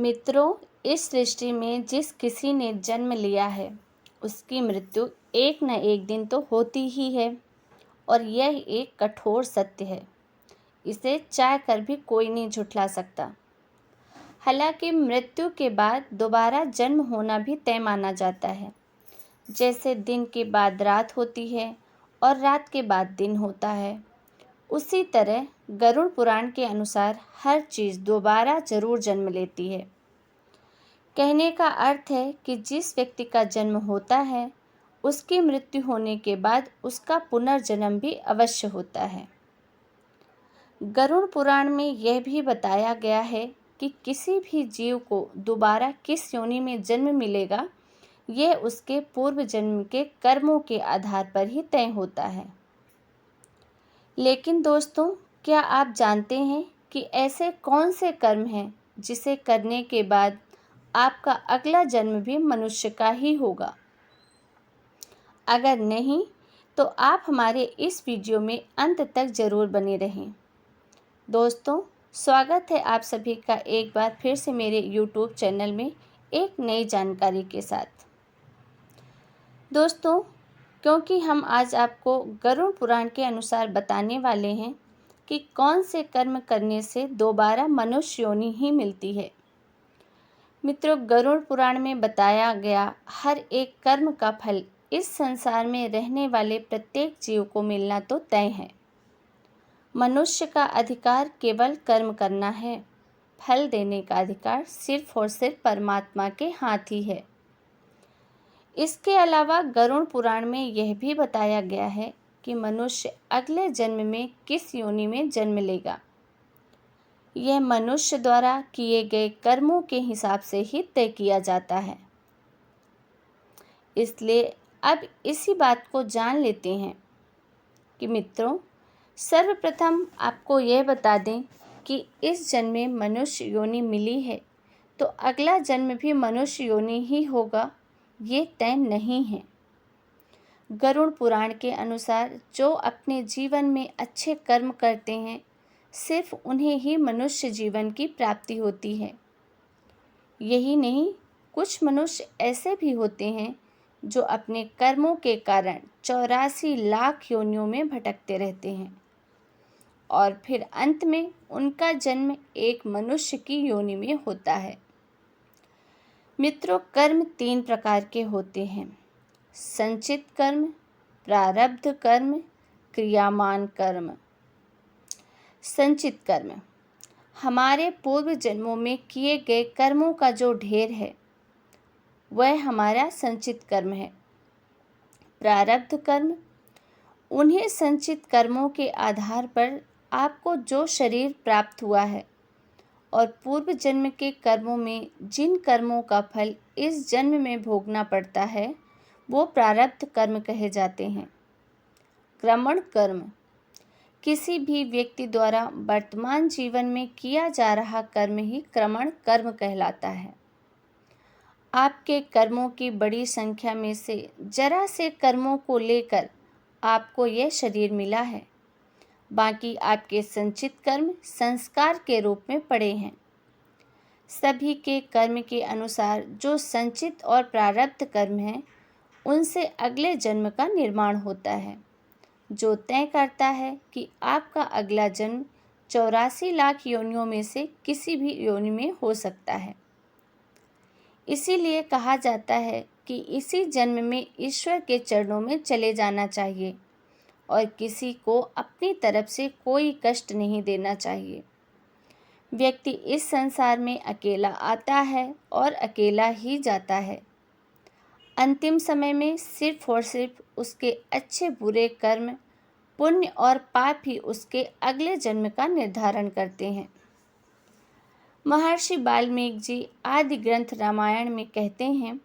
मित्रों, इस सृष्टि में जिस किसी ने जन्म लिया है उसकी मृत्यु एक न एक दिन तो होती ही है और यह एक कठोर सत्य है। इसे चाह कर भी कोई नहीं झुठला सकता। हालांकि मृत्यु के बाद दोबारा जन्म होना भी तय माना जाता है। जैसे दिन के बाद रात होती है और रात के बाद दिन होता है, उसी तरह गरुड़ पुराण के अनुसार हर चीज़ दोबारा जरूर जन्म लेती है। कहने का अर्थ है कि जिस व्यक्ति का जन्म होता है उसकी मृत्यु होने के बाद उसका पुनर्जन्म भी अवश्य होता है। गरुड़ पुराण में यह भी बताया गया है कि किसी भी जीव को दोबारा किस योनि में जन्म मिलेगा, यह उसके पूर्व जन्म के कर्मों के आधार पर ही तय होता है। लेकिन दोस्तों, क्या आप जानते हैं कि ऐसे कौन से कर्म हैं जिसे करने के बाद आपका अगला जन्म भी मनुष्य का ही होगा? अगर नहीं तो आप हमारे इस वीडियो में अंत तक ज़रूर बने रहें। दोस्तों, स्वागत है आप सभी का एक बार फिर से मेरे YouTube चैनल में एक नई जानकारी के साथ। दोस्तों, क्योंकि हम आज आपको गरुड़ पुराण के अनुसार बताने वाले हैं कि कौन से कर्म करने से दोबारा मनुष्य योनि ही मिलती है। मित्रों, गरुड़ पुराण में बताया गया हर एक कर्म का फल इस संसार में रहने वाले प्रत्येक जीव को मिलना तो तय है। मनुष्य का अधिकार केवल कर्म करना है, फल देने का अधिकार सिर्फ और सिर्फ परमात्मा के हाथ ही है। इसके अलावा गरुड़ पुराण में यह भी बताया गया है कि मनुष्य अगले जन्म में किस योनि में जन्म लेगा। यह मनुष्य द्वारा किए गए कर्मों के हिसाब से ही तय किया जाता है। इसलिए अब इसी बात को जान लेते हैं कि मित्रों, सर्वप्रथम आपको यह बता दें कि इस जन्म में मनुष्य योनि मिली है तो अगला जन्म भी मनुष्य योनि ही होगा, ये तय नहीं है। गरुड़ पुराण के अनुसार जो अपने जीवन में अच्छे कर्म करते हैं, सिर्फ उन्हें ही मनुष्य जीवन की प्राप्ति होती है। यही नहीं, कुछ मनुष्य ऐसे भी होते हैं जो अपने कर्मों के कारण 84 लाख योनियों में भटकते रहते हैं और फिर अंत में उनका जन्म एक मनुष्य की योनि में होता है। मित्रों, कर्म 3 प्रकार के होते हैं: संचित कर्म, प्रारब्ध कर्म, क्रियामान कर्म। संचित कर्म हमारे पूर्व जन्मों में किए गए कर्मों का जो ढेर है वह हमारा संचित कर्म है। प्रारब्ध कर्म, उन्हीं संचित कर्मों के आधार पर आपको जो शरीर प्राप्त हुआ है और पूर्व जन्म के कर्मों में जिन कर्मों का फल इस जन्म में भोगना पड़ता है वो प्रारब्ध कर्म कहे जाते हैं। क्रमण कर्म, किसी भी व्यक्ति द्वारा वर्तमान जीवन में किया जा रहा कर्म ही क्रमण कर्म कहलाता है। आपके कर्मों की बड़ी संख्या में से जरा से कर्मों को लेकर आपको यह शरीर मिला है, बाकी आपके संचित कर्म संस्कार के रूप में पड़े हैं। सभी के कर्म के अनुसार जो संचित और प्रारब्ध कर्म हैं, उनसे अगले जन्म का निर्माण होता है, जो तय करता है कि आपका अगला जन्म 84 लाख योनियों में से किसी भी योनि में हो सकता है। इसीलिए कहा जाता है कि इसी जन्म में ईश्वर के चरणों में चले जाना चाहिए और किसी को अपनी तरफ से कोई कष्ट नहीं देना चाहिए। व्यक्ति इस संसार में अकेला आता है और अकेला ही जाता है। अंतिम समय में सिर्फ और सिर्फ उसके अच्छे बुरे कर्म, पुण्य और पाप ही उसके अगले जन्म का निर्धारण करते हैं। महर्षि वाल्मीकि जी आदि ग्रंथ रामायण में कहते हैं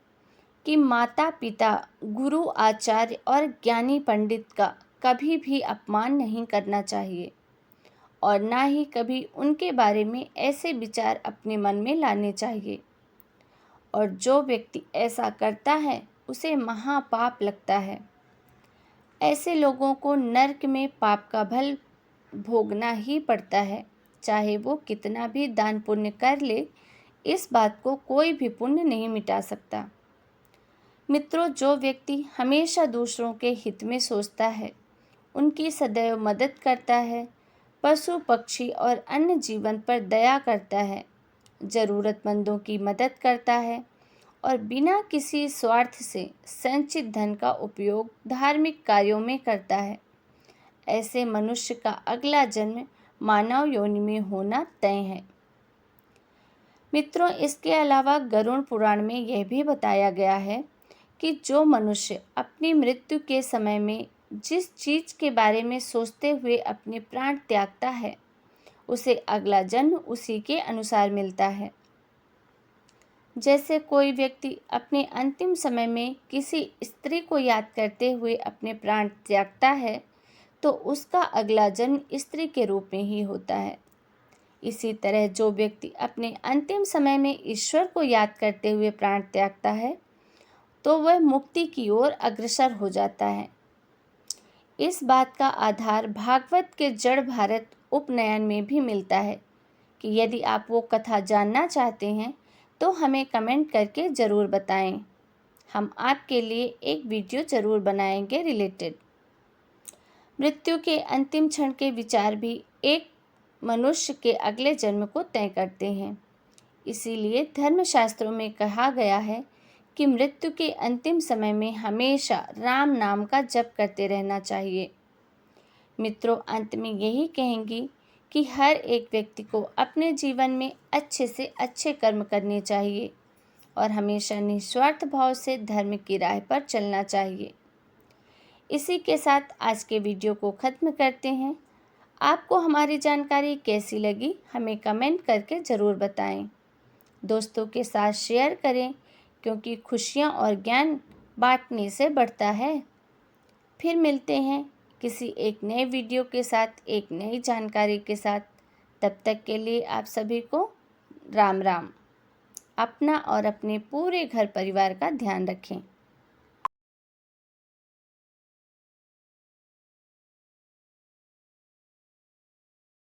कि माता पिता, गुरु, आचार्य और ज्ञानी पंडित का कभी भी अपमान नहीं करना चाहिए और ना ही कभी उनके बारे में ऐसे विचार अपने मन में लाने चाहिए। और जो व्यक्ति ऐसा करता है उसे महापाप लगता है। ऐसे लोगों को नरक में पाप का फल भोगना ही पड़ता है, चाहे वो कितना भी दान पुण्य कर ले, इस बात को कोई भी पुण्य नहीं मिटा सकता। मित्रों, जो व्यक्ति हमेशा दूसरों के हित में सोचता है, उनकी सदैव मदद करता है, पशु पक्षी और अन्य जीवन पर दया करता है, ज़रूरतमंदों की मदद करता है और बिना किसी स्वार्थ से संचित धन का उपयोग धार्मिक कार्यों में करता है, ऐसे मनुष्य का अगला जन्म मानव योनि में होना तय है। मित्रों, इसके अलावा गरुड़ पुराण में यह भी बताया गया है कि जो मनुष्य अपनी मृत्यु के समय में जिस चीज़ के बारे में सोचते हुए अपने प्राण त्यागता है, उसे अगला जन्म उसी के अनुसार मिलता है। जैसे कोई व्यक्ति अपने अंतिम समय में किसी स्त्री को याद करते हुए अपने प्राण त्यागता है, तो उसका अगला जन्म स्त्री के रूप में ही होता है। इसी तरह जो व्यक्ति अपने अंतिम समय में ईश्वर को याद करते हुए प्राण त्यागता है, तो वह मुक्ति की ओर अग्रसर हो जाता है। इस बात का आधार भागवत के जड़ भारत उपनयन में भी मिलता है कि यदि आप वो कथा जानना चाहते हैं तो हमें कमेंट करके ज़रूर बताएं। हम आपके लिए एक वीडियो ज़रूर बनाएंगे रिलेटेड। मृत्यु के अंतिम क्षण के विचार भी एक मनुष्य के अगले जन्म को तय करते हैं। इसीलिए धर्मशास्त्रों में कहा गया है कि मृत्यु के अंतिम समय में हमेशा राम नाम का जप करते रहना चाहिए। मित्रों, अंत में यही कहेंगी कि हर एक व्यक्ति को अपने जीवन में अच्छे से अच्छे कर्म करने चाहिए और हमेशा निस्वार्थ भाव से धर्म की राह पर चलना चाहिए। इसी के साथ आज के वीडियो को ख़त्म करते हैं। आपको हमारी जानकारी कैसी लगी हमें कमेंट करके ज़रूर बताएं। दोस्तों के साथ शेयर करें, क्योंकि खुशियाँ और ज्ञान बांटने से बढ़ता है। फिर मिलते हैं किसी एक नए वीडियो के साथ, एक नई जानकारी के साथ। तब तक के लिए आप सभी को राम राम। अपना और अपने पूरे घर परिवार का ध्यान रखें।